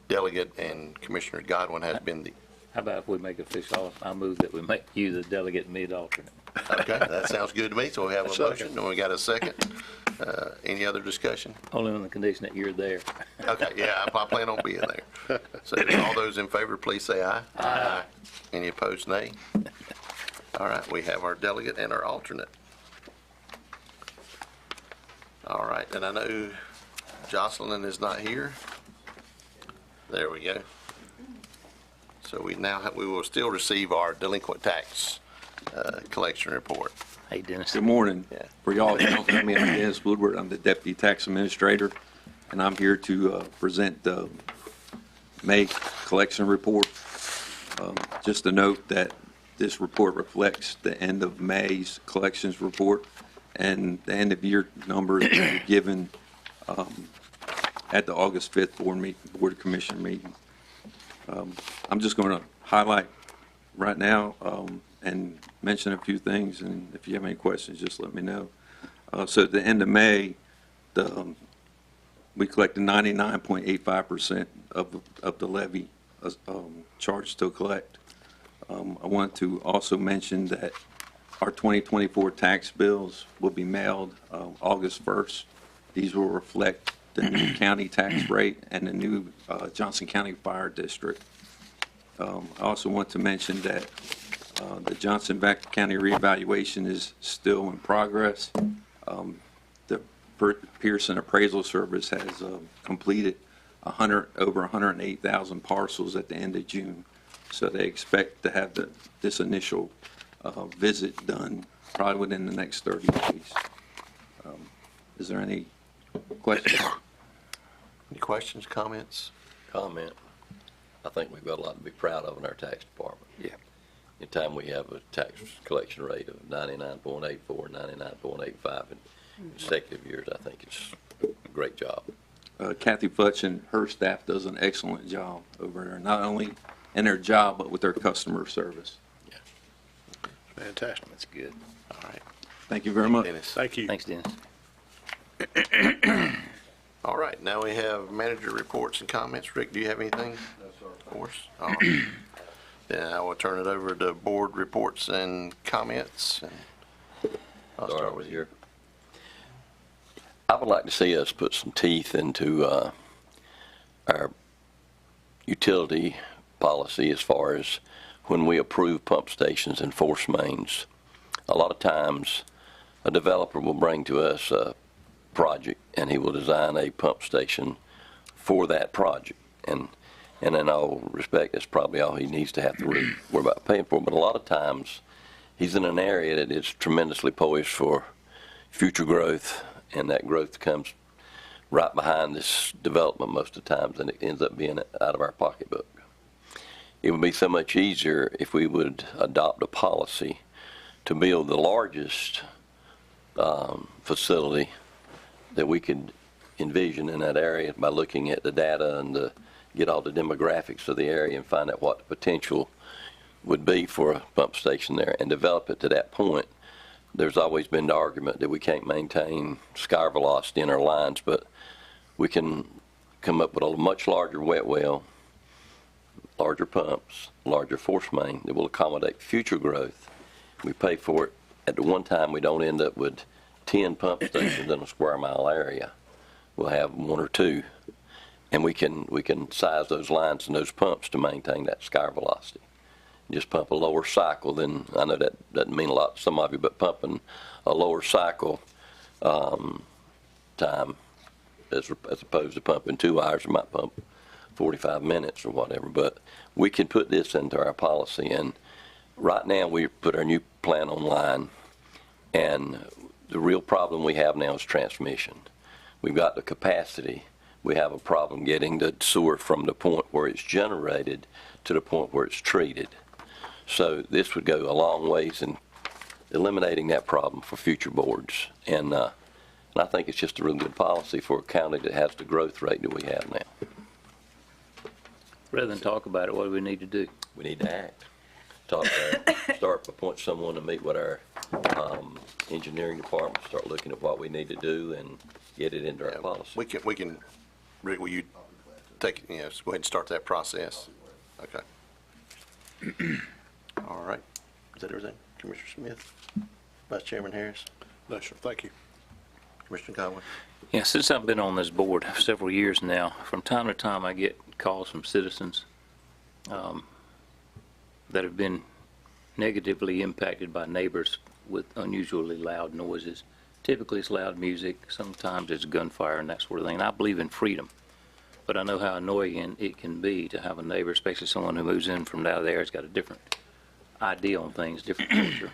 delegate, and Commissioner Godwin has been the... How about if we make official, I move that we make you the delegate and me the alternate. Okay, that sounds good to me. So we have a motion, and we got a second. Any other discussion? Only on the condition that you're there. Okay, yeah, I plan on being there. So all those in favor, please say aye. Aye. Any opposed, nay? All right, we have our delegate and our alternate. All right, and I know Jocelyn is not here. There we go. So we will still receive our delinquent tax collection report. Hey, Dennis. Good morning. Yeah. For y'all, that don't know me, I'm Dennis Woodward. I'm the Deputy Tax Administrator, and I'm here to present the May collection report. Just to note that this report reflects the end of May's collections report, and the end of year numbers were given at the August 5th Board of Commissioner meeting. I'm just going to highlight right now and mention a few things, and if you have any questions, just let me know. So at the end of May, we collected 99.85% of the levy charged to collect. I want to also mention that our 2024 tax bills will be mailed August 1st. These will reflect the new county tax rate and the new Johnston County Fire District. I also want to mention that the Johnston County reevaluation is still in progress. The Pearson Appraisal Service has completed over 108,000 parcels at the end of June. So they expect to have this initial visit done probably within the next 30 days. Is there any questions? Any questions, comments? Comment. I think we've got a lot to be proud of in our tax department. Yeah. Anytime we have a tax collection rate of 99.84, 99.85 in consecutive years, I think it's a great job. Kathy Futch and her staff does an excellent job over there, not only in their job, but with their customer service. Fantastic. That's good. All right. Thank you very much. Dennis. Thank you. Thanks, Dennis. All right, now we have manager reports and comments. Rick, do you have anything? No, sir. Of course. All right. Then I will turn it over to board reports and comments. I'll start with you. I would like to see us put some teeth into our utility policy as far as when we approve pump stations and force mains. A lot of times a developer will bring to us a project and he will design a pump station for that project. And in all respect, that's probably all he needs to have to worry about paying for. But a lot of times he's in an area that is tremendously poised for future growth, and that growth comes right behind this development most of the times, and it ends up being out of our pocketbook. It would be so much easier if we would adopt a policy to build the largest facility that we could envision in that area by looking at the data and get all the demographics of the area and find out what the potential would be for a pump station there and develop it to that point. There's always been the argument that we can't maintain sky velocity in our lines, but we can come up with a much larger wet well, larger pumps, larger force main that will accommodate future growth. We pay for it. At the one time, we don't end up with 10 pump stations in a square mile area. We'll have 1 or 2, and we can size those lines and those pumps to maintain that sky velocity. Just pump a lower cycle, then I know that doesn't mean a lot to some of you, but pumping a lower cycle time as opposed to pumping 2 hours, you might pump 45 minutes or whatever. But we can put this into our policy, and right now we put our new plan online, and the real problem we have now is transmission. We've got the capacity. We have a problem getting the sewer from the point where it's generated to the point where it's treated. So this would go a long ways in eliminating that problem for future boards. And I think it's just a real good policy for a county that has the growth rate that we have now. Rather than talk about it, what do we need to do? We need to act. Start appoint someone to meet with our engineering department, start looking at what we need to do and get it into our policy. We can, Rick, will you take, go ahead and start that process? Okay. All right. Is that everything? Commissioner Smith? Vice Chairman Harris? No, sir. Thank you. Commissioner Conway? Yeah, since I've been on this board several years now, from time to time I get calls from citizens that have been negatively impacted by neighbors with unusually loud noises. Typically it's loud music, sometimes it's gunfire and that sort of thing. And I believe in freedom, but I know how annoying it can be to have a neighbor, especially someone who moves in from down there, has got a different idea on things, different culture.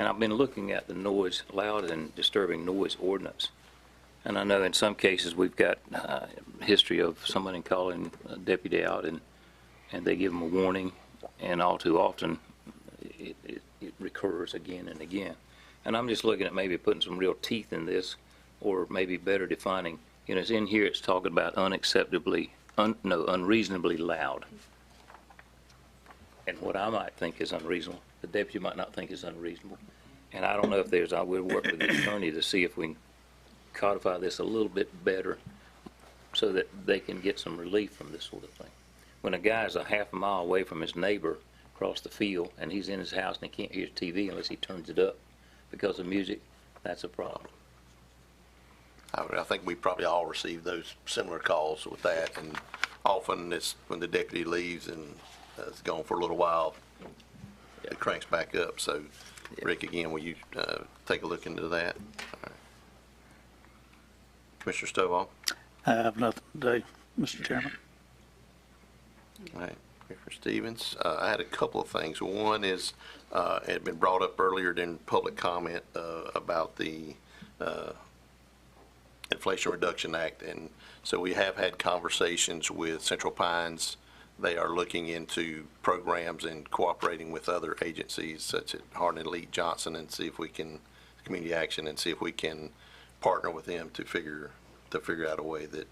And I've been looking at the noise, loud and disturbing noise ordinance. And I know in some cases we've got history of somebody calling a deputy out and they give them a warning, and all too often it recurs again and again. And I'm just looking at maybe putting some real teeth in this, or maybe better defining, you know, it's in here, it's talking about unreasonably loud. And what I might think is unreasonable, the deputy might not think is unreasonable. And I don't know if I would work with the attorney to see if we can codify this a little bit better so that they can get some relief from this sort of thing. When a guy's a half a mile away from his neighbor across the field and he's in his house and he can't hear his TV unless he turns it up because of music, that's a problem. I think we probably all receive those similar calls with that, and often it's when the deputy leaves and is gone for a little while, it cranks back up. So, Rick, again, will you take a look into that? All right. Commissioner Stovall? I have nothing today, Mr. Chairman. All right, Commissioner Stevens. I had a couple of things. One is, it had been brought up earlier in public comment about the Inflation Reduction Act, and so we have had conversations with Central Pines. They are looking into programs and cooperating with other agencies such as Hardin Elite, Johnston, and see if we can, Community Action, and see if we can partner with them to figure out a way that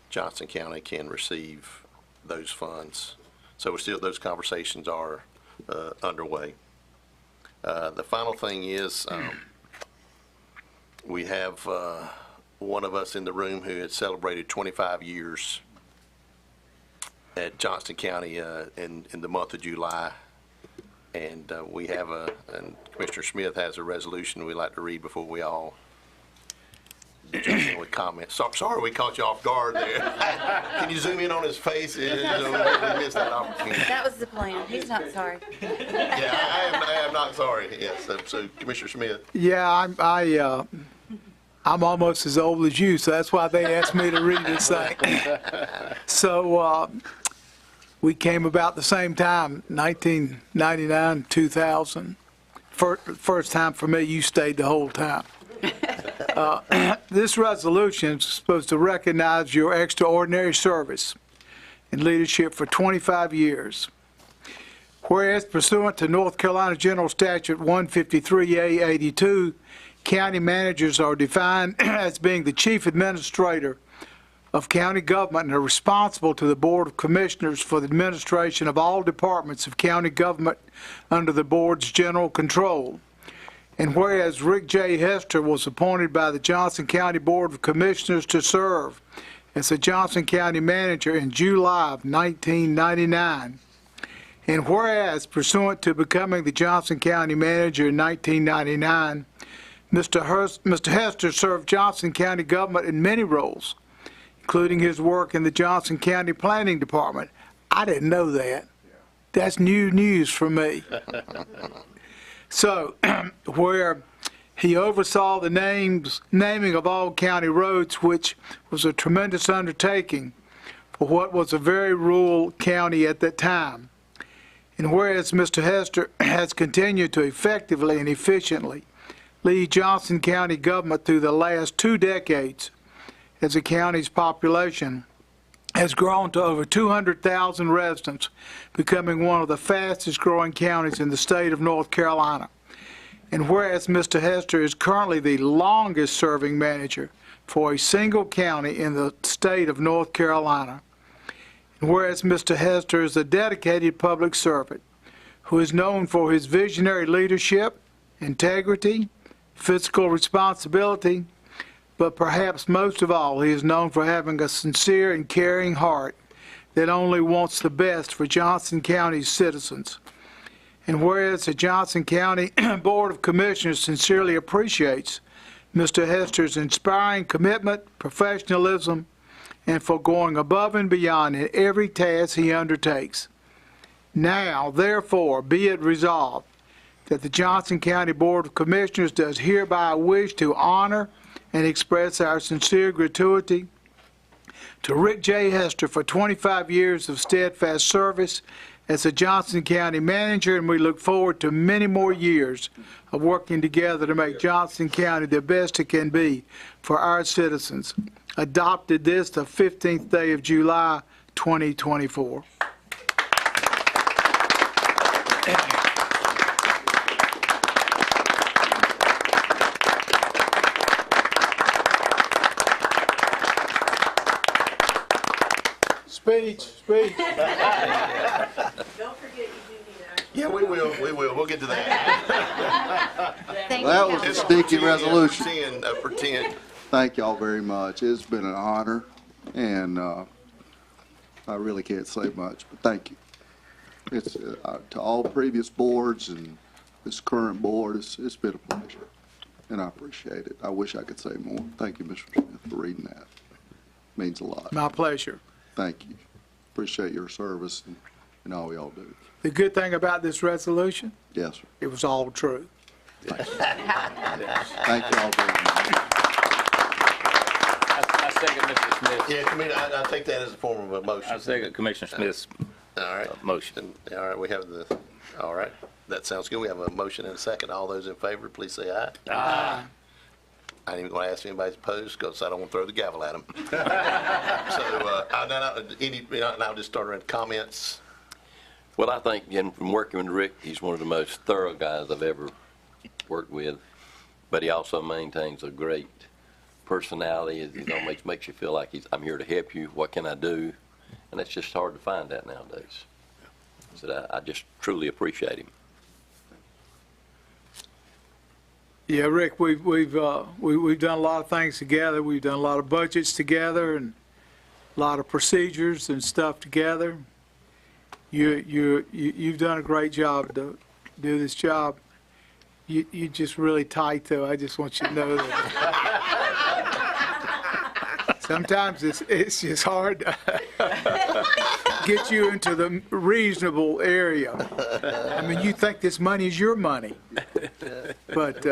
Johnston County can receive those funds. So those conversations are underway. The final thing is we have one of us in the room who had celebrated 25 years at Johnston County in the month of July. And we have and Commissioner Smith has a resolution we'd like to read before we all jump in with comments. Sorry we caught you off guard there. Can you zoom in on his face? We missed that opportunity. That was the plan. He's not sorry. Yeah, I am not sorry. Yes, so Commissioner Smith. Yeah, I'm almost as old as you, so that's why they asked me to read this thing. So we came about the same time, 1999, 2000. First time for me, you stayed the whole time. This resolution is supposed to recognize your extraordinary service and leadership for 25 years. Whereas pursuant to North Carolina General Statute 153A82, county managers are defined as being the chief administrator of county government and are responsible to the Board of Commissioners for the administration of all departments of county government under the board's general control. And whereas Rick J. Hester was appointed by the Johnston County Board of Commissioners to serve as the Johnston County Manager in July of 1999, and whereas pursuant to becoming the Johnston County Manager in 1999, Mr. Hester served Johnston County government in many roles, including his work in the Johnston County Planning Department. I didn't know that. That's new news for me. So, where he oversaw the naming of all county roads, which was a tremendous undertaking for what was a very rural county at that time. And whereas Mr. Hester has continued to effectively and efficiently lead Johnston County government through the last 2 decades, as the county's population has grown to over 200,000 residents, becoming one of the fastest growing counties in the state of North Carolina. And whereas Mr. Hester is currently the longest serving manager for a single county in the state of North Carolina, and whereas Mr. Hester is a dedicated public servant who is known for his visionary leadership, integrity, fiscal responsibility, but perhaps most of all, he is known for having a sincere and caring heart that only wants the best for Johnston County's citizens. And whereas the Johnston County Board of Commissioners sincerely appreciates Mr. Hester's inspiring commitment, professionalism, and for going above and beyond in every task he undertakes. Now, therefore, be it resolved that the Johnston County Board of Commissioners does hereby wish to honor and express our sincere gratuity to Rick J. Hester for 25 years of steadfast service as a Johnston County manager, and we look forward to many more years of working together to make Johnston County the best it can be for our citizens. Adopted this the 15th day of July, 2024. Speech. Don't forget you do need action. Yeah, we will. We'll get to that. Thank That you, was a Council. sticky resolution. Pretend. Thank y'all very much. It's been an honor, and I really can't say much, but thank you. It's to all previous boards and this current board, it's been a pleasure, and I appreciate it. I wish I could say more. Thank you, Mr. Smith, for reading that. Means a lot. My pleasure. Thank you. Appreciate your service and all y'all do. The good thing about this resolution, Yes, sir. it was all true. Thank y'all very much. I second Mr. Smith. Yeah, I take that as a form of a motion. I second Commissioner Smith's All right. motion. All right, we have all right. That sounds good. We have a motion and a second. All those in favor, please say aye. Aye. I ain't even going to ask if anybody's opposed because I don't want to throw the gavel at them. So, I'll just start around comments. Well, I think, again, from working with Rick, he's one of the most thorough guys I've ever worked with, but he also maintains a great personality. He always makes you feel like I'm here to help you. What can I do? And it's just hard to find that nowadays. So I just truly appreciate him. Yeah, Rick, we've done a lot of things together. We've done a lot of budgets together and a lot of procedures and stuff together. You've done a great job to do this job. You're just really tight, though. I just want you to know that. Sometimes it's just hard to get you into the reasonable area. I mean, you think this money is your money, but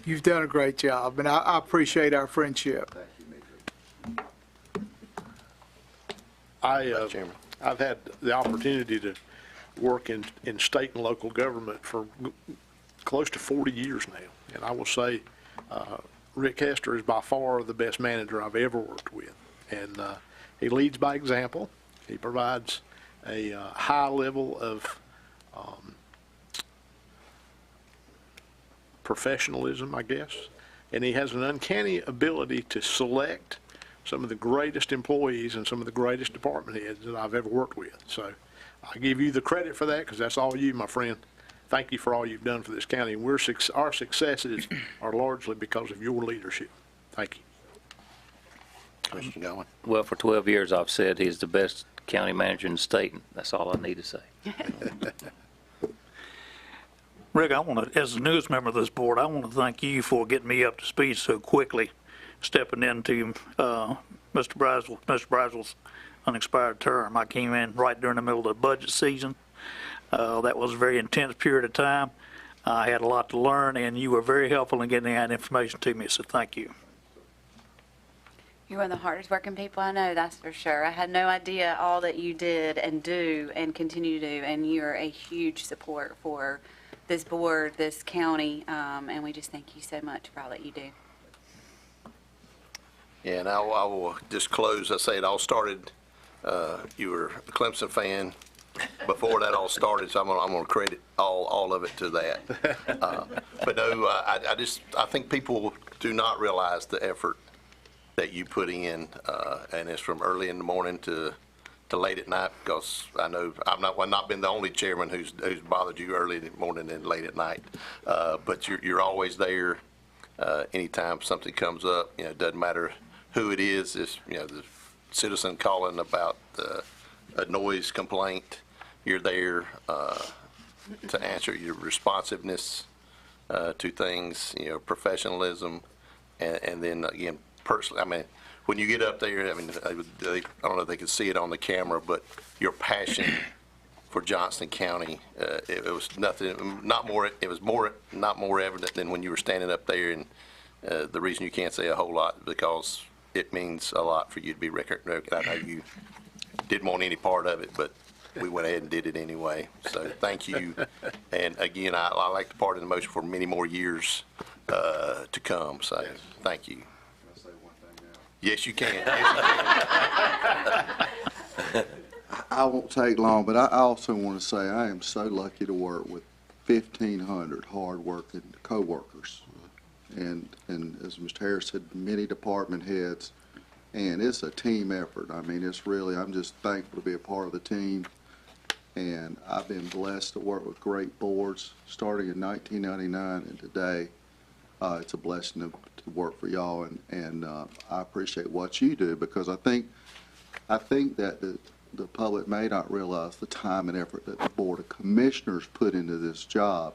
you've done a great job, and I appreciate our friendship. Chairman. I've had the opportunity to work in state and local government for close to 40 years now, and I will say Rick Hester is by far the best manager I've ever worked with, and he leads by example. He provides a high level of professionalism, I guess, and he has an uncanny ability to select some of the greatest employees and some of the greatest department heads that I've ever worked with. So I give you the credit for that because that's all you, my friend. Thank you for all you've done for this county. Our successes are largely because of your leadership. Thank you. Commissioner Gowan. Well, for 12 years, I've said he's the best county manager in the state, and that's all I need to say. Rick, as a newest member of this board, I want to thank you for getting me up to speed so quickly, stepping into Mr. Braswell's unexpired term. I came in right during the middle of the budget season. That was a very intense period of time. I had a lot to learn, and you were very helpful in getting that information to me, so thank you. You're one of the hardest working people I know, that's for sure. I had no idea all that you did and do and continue to do, and you're a huge support for this board, this county, and we just thank you so much for all that you do. Yeah, and I will just close. I say it all started, you were a Clemson fan before that all started, so I'm going to credit all of it to that. But no, I think people do not realize the effort that you put in, and it's from early in the morning to late at night, because I know I've not been the only chairman who's bothered you early in the morning and late at night, but you're always there. Anytime something comes up, it doesn't matter who it is. It's, the citizen calling about a noise complaint, you're there to answer. Your responsiveness to things, professionalism, and then again, personally, I mean, when you get up there, I mean, I don't know if they can see it on the camera, but your passion for Johnston County, it was not more evident than when you were standing up there. And the reason you can't say a whole lot is because it means a lot for you to be recognized. I know you didn't want any part of it, but we went ahead and did it anyway. So thank you. And again, I like the part of the motion for many more years to come. So thank you. Yes, you can. Yes, you can. I won't take long, but I also want to say I am so lucky to work with 1,500 hard-working co-workers. And as Mr. Harris said, many department heads, and it's a team effort. I mean, it's really, I'm just thankful to be a part of the team. And I've been blessed to work with great boards, starting in 1999 and today. It's a blessing to work for y'all, and I appreciate what you do, because I think that the public may not realize the time and effort that the Board of Commissioners put into this job,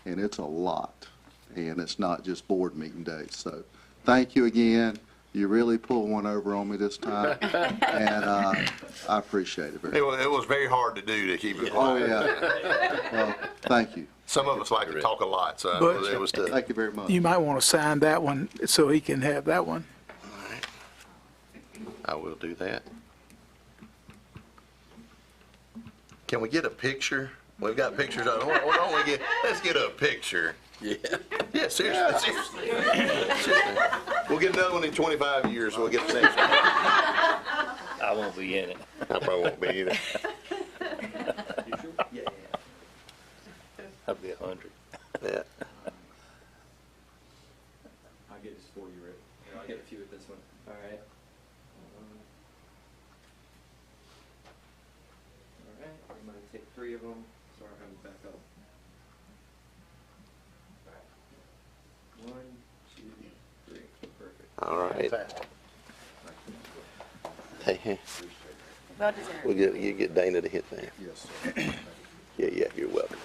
and it's a lot, and it's not just board meeting days. So thank you again. You really pulled one over on me this time, and I appreciate it very much. It was very hard to do, to keep it Oh, quiet. yeah. Well, thank you. Some of us like to talk a lot, so But- it was tough. Thank you very much. You might want to sign that one so he can have that one. All right. I will do that. Can we get a picture? We've got pictures. Let's get a picture. Yeah. Yeah, seriously. Seriously. We'll get another one in 25 years. We'll get the next one. I won't be in it. I probably won't be either. I'll be 100. Yeah. I'll get this for you, Rick. Here, I'll get a few with this one. All right. All right. I'm going to take 3 of them. Sorry, I'm going to back up. All right. 1, 2, 3. Perfect. All right. Hey, Well deserved. you get Dana to hit that. Yes, sir. Yeah, you're welcome.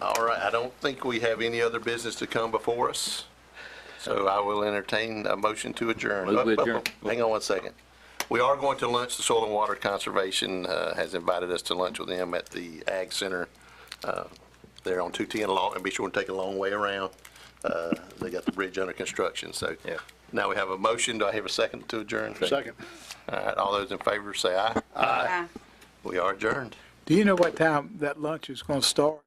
All right, I don't think we have any other business to come before us, so I will entertain a motion to adjourn. Move we adjourn. Hang on one second. We are going to lunch. The Soil and Water Conservation has invited us to lunch with them at the Ag Center there on 210 Long, and be sure to take a long way around. They got the bridge under construction, so. Yeah. Now we have a motion. Do I have a second to adjourn? Second. All right, all those in favor say aye. Aye. We are adjourned. Do you know what time that lunch is going to start?